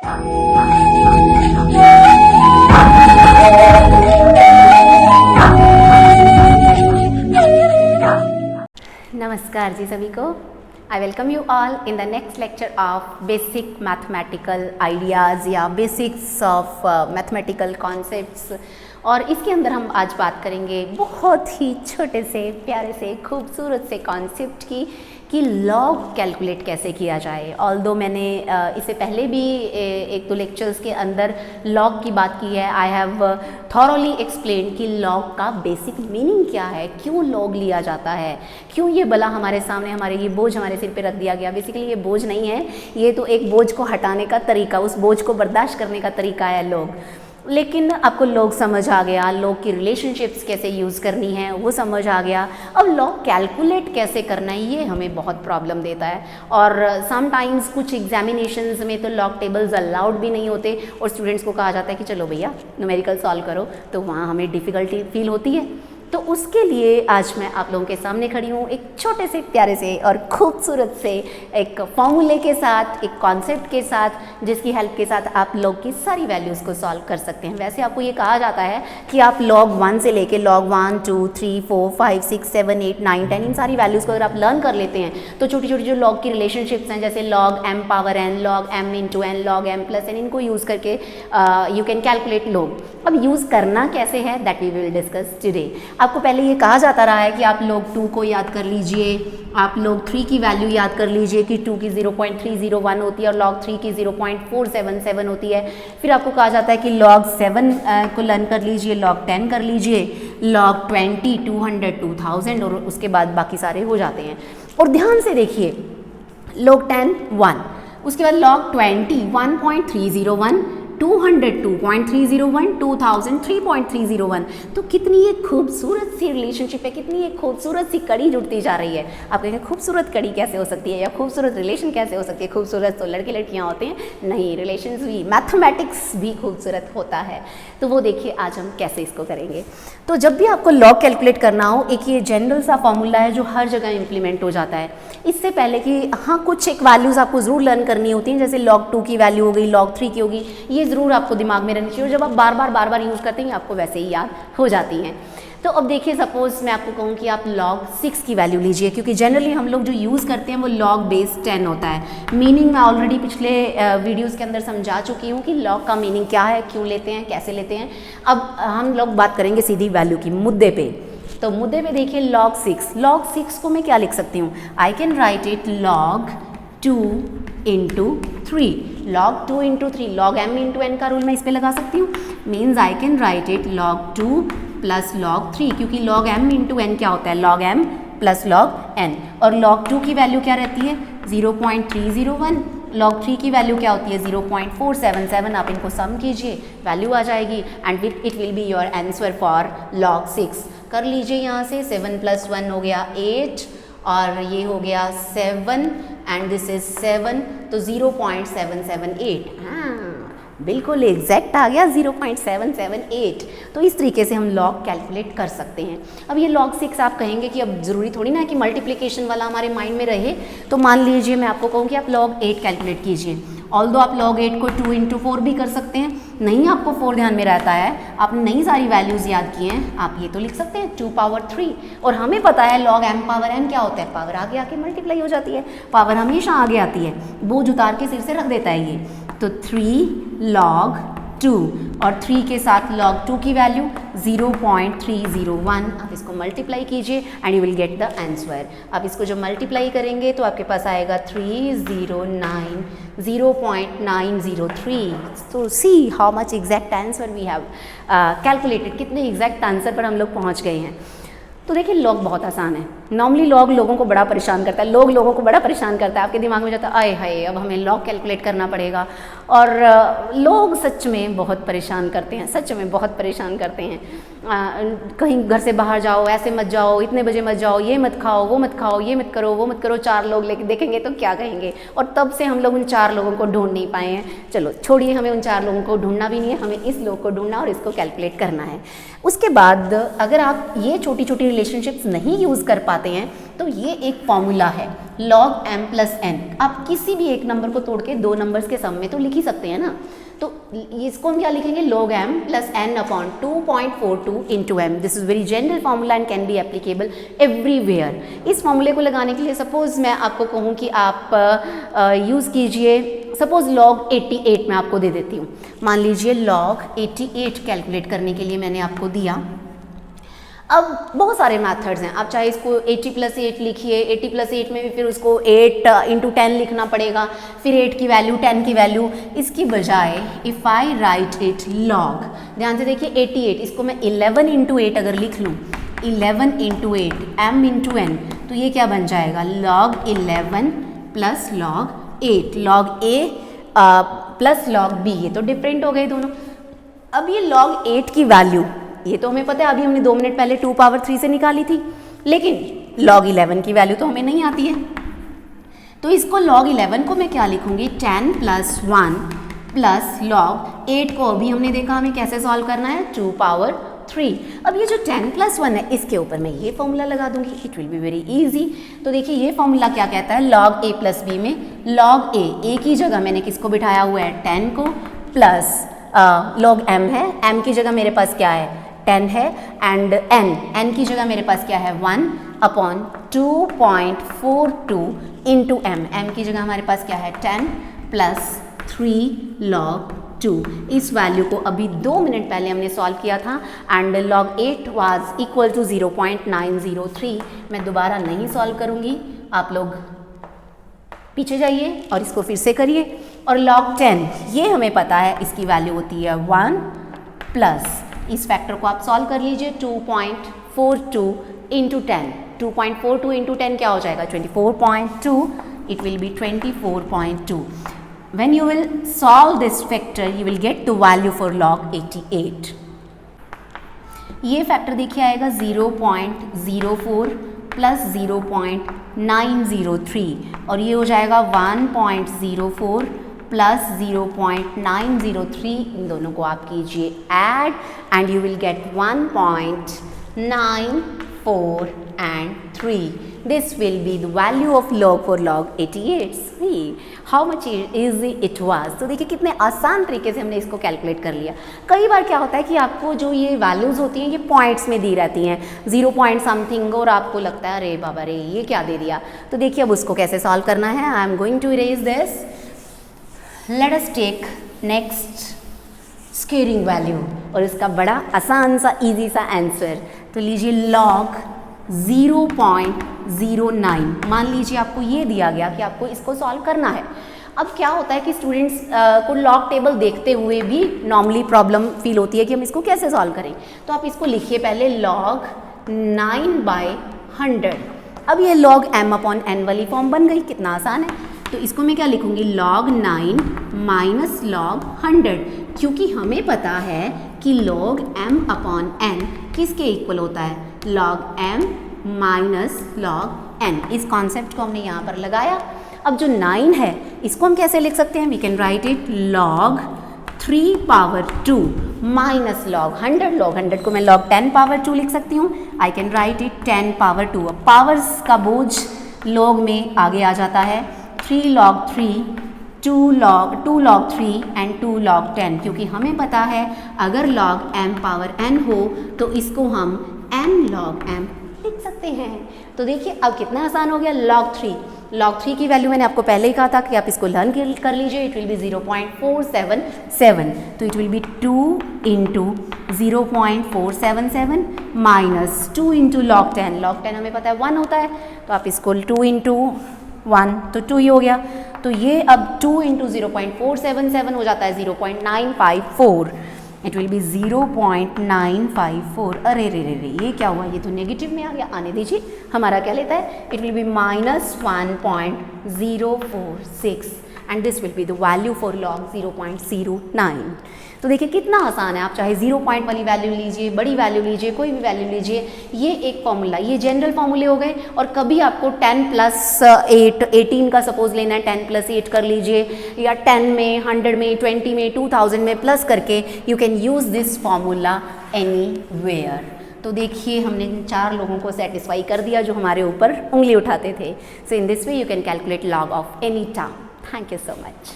नमस्कार जी सभी को। I welcome you all in the next lecture of basic mathematical ideas या बेसिक्स ऑफ मैथमेटिकल कॉन्सेप्ट्स। और इसके अंदर हम आज बात करेंगे बहुत ही छोटे से प्यारे से खूबसूरत से कॉन्सेप्ट की कि लॉग कैलकुलेट कैसे किया जाए। ऑल्दो मैंने इससे पहले भी एक दो लेक्चर्स के अंदर लॉग की बात की है। आई हैव थॉरोली एक्सप्लेन कि लॉग का बेसिक मीनिंग क्या है, क्यों लॉग लिया जाता है, क्यों ये बला हमारे सामने, हमारे ये बोझ हमारे सिर पे रख दिया गया। बेसिकली ये बोझ नहीं है, ये तो एक बोझ को हटाने का तरीका, उस बोझ को बर्दाश्त करने का तरीका है लॉग। लेकिन आपको लॉग समझ आ गया, लॉग की रिलेशनशिप्स कैसे यूज़ करनी है वो समझ आ गया। अब लॉग कैलकुलेट कैसे करना है ये हमें बहुत प्रॉब्लम देता है। और समटाइम्स कुछ एग्जामिनेशंस में तो लॉग टेबल्स अलाउड भी नहीं होते और स्टूडेंट्स को कहा जाता है कि चलो भैया न्यूमेरिकल सॉल्व करो, तो वहाँ हमें डिफ़िकल्टी फील होती है। तो उसके लिए आज मैं आप लोगों के सामने खड़ी हूँ एक छोटे से प्यारे से और खूबसूरत से एक फॉर्मूले के साथ, एक कॉन्सेप्ट के साथ, जिसकी हेल्प के साथ आप लॉग की सारी वैल्यूज़ को सॉल्व कर सकते हैं। वैसे आपको ये कहा जाता है कि आप लॉग 1 से लेके लॉग 1, 2, 3, 4, 5, 6, 7, 8, 9, 10 इन सारी वैल्यूज़ को अगर आप लर्न कर लेते हैं तो छोटी छोटी जो लॉग की रिलेशनशिप्स हैं, जैसे log m power n, log m into n, log m plus n, इनको यूज़ करके यू कैन कैलकुलेट लॉग। अब यूज़ करना कैसे है that we will discuss today. आपको पहले ये कहा जाता रहा है कि आप लॉग 2 को याद कर लीजिए, आप लॉग 3 की वैल्यू याद कर लीजिए कि 2 की 0.301 होती है और लॉग 3 की 0.477 होती है। फिर आपको कहा जाता है कि लॉग 7 को लर्न कर लीजिए, लॉग 10 कर लीजिए, लॉग 20 200 2000 और उसके बाद बाकी सारे हो जाते हैं। और ध्यान से देखिए, लॉग 10 1, उसके बाद लॉग 20 1.301, 200 2.301, 2000 3.301। तो कितनी एक खूबसूरत सी रिलेशनशिप है, कितनी एक खूबसूरत सी कड़ी जुड़ती जा रही है। आप कहेंगे खूबसूरत कड़ी कैसे हो सकती है या खूबसूरत रिलेशन कैसे हो सकती है? खूबसूरत तो लड़के लड़कियां होते हैं, नहीं, रिलेशंस भी, मैथमेटिक्स भी खूबसूरत होता है। तो वो देखिए आज हम कैसे इसको करेंगे। तो जब भी आपको लॉग कैलकुलेट करना हो, एक ये जनरल सा फॉर्मूला है जो हर जगह इंप्लीमेंट हो जाता है। इससे पहले कि हाँ कुछ एक वैल्यूज़ आपको ज़रूर लर्न करनी होती हैं, जैसे लॉग 2 की वैल्यू हो गई, लॉग 3 की होगी, ये ज़रूर आपको दिमाग में रहनी चाहिए। और जब आप बार बार यूज़ करते हैं आपको वैसे ही याद हो जाती हैं। तो अब देखिए, सपोज़ मैं आपको कहूँ कि आप लॉग 6 की वैल्यू लीजिए, क्योंकि जनरली हम लोग जो यूज़ करते हैं वो लॉग बेस 10 होता है। मीनिंग मैं ऑलरेडी पिछले वीडियोज़ के अंदर समझा चुकी हूँ कि लॉग का मीनिंग क्या है, क्यों लेते हैं, कैसे लेते हैं। अब हम लोग बात करेंगे सीधी वैल्यू की, मुद्दे पे। तो मुद्दे पे देखिए लॉग 6 को मैं क्या लिख सकती हूँ? I can write it log 2 into 3, log 2 into 3, log m into n का रूल मैं इस पर लगा सकती हूँ। Means I can write it log 2 plus log 3, क्योंकि लॉग m इंटू n क्या होता है? Log m plus log n। और लॉग 2 की वैल्यू क्या रहती है? 0.301। लॉग 3 की वैल्यू क्या होती है? 0.477। आप इनको सम कीजिए, वैल्यू आ जाएगी and it will be your answer for log 6। कर लीजिए यहाँ से, 7 + 1 हो गया 8 और ये हो गया 7 एंड दिस इज 7, तो 0.778। हाँ बिल्कुल एग्जैक्ट आ गया, 0.778। तो इस तरीके से हम लॉग कैलकुलेट कर सकते हैं। अब ये लॉग 6 आप कहेंगे कि अब ज़रूरी थोड़ी ना है कि मल्टीप्लिकेशन वाला हमारे माइंड में रहे। तो मान लीजिए मैं आपको कहूँ कि आप लॉग 8 कैलकुलेट कीजिए। ऑल्दो आप लॉग 8 को 2 इंटू 4 भी कर सकते हैं, नहीं आपको 4 ध्यान में रहता है, आपने नई सारी वैल्यूज़ याद की हैं, आप ये तो लिख सकते हैं 2 पावर 3। और हमें पता है लॉग m पावर n क्या होता है? पावर आगे आके मल्टीप्लाई हो जाती है, पावर हमेशा आगे आती है, बोझ उतार के सिर से रख देता है ये। तो 3 log 2 और 3 के साथ log 2 की वैल्यू 0.301। आप इसको मल्टीप्लाई कीजिए and you will get the answer. आप इसको जो मल्टीप्लाई करेंगे तो आपके पास आएगा 0.903। तो see how much exact answer we have calculated, कितने एग्जैक्ट आंसर पर हम लोग पहुंच गए हैं। तो देखिए लॉग बहुत आसान है। नॉर्मली लॉग लोगों को बड़ा परेशान करता है, लोगों को बड़ा परेशान करता है। आपके दिमाग में जाता है आए हाय अब हमें लॉग कैलकुलेट करना पड़ेगा। और लोग सच में बहुत परेशान करते हैं, सच में बहुत परेशान करते हैं। कहीं घर से बाहर जाओ, ऐसे मत जाओ, इतने बजे मत जाओ, ये मत खाओ, वो मत खाओ, ये मत करो, वो मत करो। 4 लोग लेके देखेंगे तो क्या कहेंगे। और तब से हम लोग उन 4 लोगों को ढूंढ नहीं पाए हैं। चलो छोड़िए, हमें उन 4 लोगों को ढूंढना भी नहीं है, हमें इस लोग को ढूंढना और इसको कैलकुलेट करना है। उसके बाद अगर आप ये छोटी छोटी रिलेशनशिप्स नहीं यूज़ कर आते हैं तो ये एक फॉर्मूला है log m प्लस n। आप किसी भी एक नंबर को तोड़ के दो नंबर्स के सम में तो लिख ही सकते हैं ना, तो इसको हम क्या लिखेंगे log m plus n upon 2.42 into m। This is very general formula and can be applicable everywhere. इस फॉर्मूले को लगाने के लिए सपोज़ मैं आपको कहूँ कि आप यूज़ कीजिए, सपोज़ log 88 मैं आपको दे देती हूँ। मान लीजिए log 88 कैलकुलेट करने के लिए मैंने आपको दिया। अब बहुत सारे मेथड्स हैं, आप चाहे इसको 80 प्लस 8 लिखिए, 80 प्लस 8 में भी फिर उसको 8 इंटू 10 लिखना पड़ेगा, फिर 8 की वैल्यू 10 की वैल्यू। इसकी बजाय if I right it log, ध्यान से देखिए 88, इसको मैं 11 इंटू 8 अगर लिख लूँ, 11 इंटू 8 m इंटू n, तो ये क्या बन जाएगा log 11 plus log 8, log a plus log b। ये तो डिफरेंट हो गए दोनों। अब ये log 8 की वैल्यू, ये तो हमें पता है, अभी हमने 2 मिनट पहले 2 पावर 3 से निकाली थी, लेकिन log 11 की वैल्यू तो हमें नहीं आती है। तो इसको log 11 को मैं क्या लिखूंगी, 10 प्लस 1 प्लस log 8 को अभी हमने देखा हमें कैसे सॉल्व करना है, 2 पावर 3। अब ये जो 10 प्लस 1 है, इसके ऊपर मैं ये फॉर्मूला लगा दूंगी, it will be very easy. तो देखिए ये फॉर्मूला क्या कहता है, log a प्लस b में log a की जगह मैंने किसको बिठाया हुआ है, 10 को, प्लस log m है, m की जगह मेरे पास क्या है, 10 है, एंड n की जगह मेरे पास क्या है, 1 अपॉन 2.42 इंटू m की जगह हमारे पास क्या है, 10 प्लस 3 log 2। इस वैल्यू को अभी 2 मिनट पहले हमने सॉल्व किया था and log 8 was equal to 0.903। मैं दोबारा नहीं सॉल्व करूँगी, आप लोग पीछे जाइए और इसको फिर से करिए। और log 10 ये हमें पता है इसकी वैल्यू होती है 1 प्लस, इस फैक्टर को आप सॉल्व कर लीजिए, 2.42 इंटू 10, 2.42 इंटू 10 क्या हो जाएगा, 24.2, it will be 24.2। When you will solve this factor, you will get the value for log 88। ये फैक्टर देखिए आएगा 0.04 प्लस 0.903 और ये हो जाएगा 1.04 प्लस 0.903। इन दोनों को आप कीजिए add and you will get 1.94 and 3. This will be the value of log for log 88. See how much easy it was. तो देखिए कितने आसान तरीके से हमने इसको कैलकुलेट कर लिया। कई बार क्या होता है कि आपको जो ये वैल्यूज़ होती हैं ये पॉइंट्स में दी रहती हैं, 0 पॉइंट समथिंग, और आपको लगता है अरे बाबा रे ये क्या दे दिया। तो देखिए अब उसको कैसे सॉल्व करना है। I am going to erase this. Let us take next scaring value और इसका बड़ा आसान सा इजी सा आंसर। तो लीजिए log 0.09। मान लीजिए आपको ये दिया गया कि आपको इसको सॉल्व करना है। अब क्या होता है कि स्टूडेंट्स को लॉग टेबल देखते हुए भी नॉर्मली प्रॉब्लम फील होती है कि हम इसको कैसे सॉल्व करें। तो आप इसको लिखिए पहले log 9/100। अब ये log m/n वाली फॉर्म बन गई, कितना आसान है। तो इसको मैं क्या लिखूंगी, log 9 माइनस log 100, क्योंकि हमें पता है कि log m/n किसके इक्वल होता है, log m minus log n। इस कॉन्सेप्ट को हमने यहाँ पर लगाया। अब जो 9 है इसको हम कैसे लिख सकते हैं, we can write it log 3/2 minus log 100। log 100 को मैं log 10/2 लिख सकती हूँ। I can write it 10/2। अब पावर्स का बोझ log में आगे आ जाता है। 3 log 3, 2 log 3 एंड 2 log 10, क्योंकि हमें पता है अगर log m/n हो तो इसको हम n log m लिख सकते हैं। तो देखिए अब कितना आसान हो गया। log 3 की वैल्यू मैंने आपको पहले ही कहा था कि आप इसको लर्न कर लीजिए। It will be 0.477। तो it will be 2 into 0.477 minus 2 into log 10। log 10 हमें पता है 1 होता है, तो आप इसको 2 इंटू 1 तो 2 ही हो गया। तो ये अब 2 इंटू 0.477 हो जाता है 0.954। It will be 0.954। अरे रे रे रे ये क्या हुआ, ये तो नेगेटिव में आ गया। आने दीजिए, हमारा क्या लेता है, it will be -1.046 and this will be the value for log 0.09। तो देखिए कितना आसान है। आप चाहे 0 पॉइंट वाली वैल्यू लीजिए, बड़ी वैल्यू लीजिए, कोई भी वैल्यू लीजिए। ये एक फॉर्मूला, ये जनरल फॉर्मूले हो गए। और कभी आपको 10 + 8 18 का सपोज लेना है, 10 + 8 कर लीजिए, या 10 में, 100 में, 20 में, 2000 में प्लस करके you can use this formula anywhere. तो देखिए हमने इन 4 लोगों को सेटिस्फाई कर दिया जो हमारे ऊपर उंगली उठाते थे. So in this way you can calculate log of any term. Thank you so much.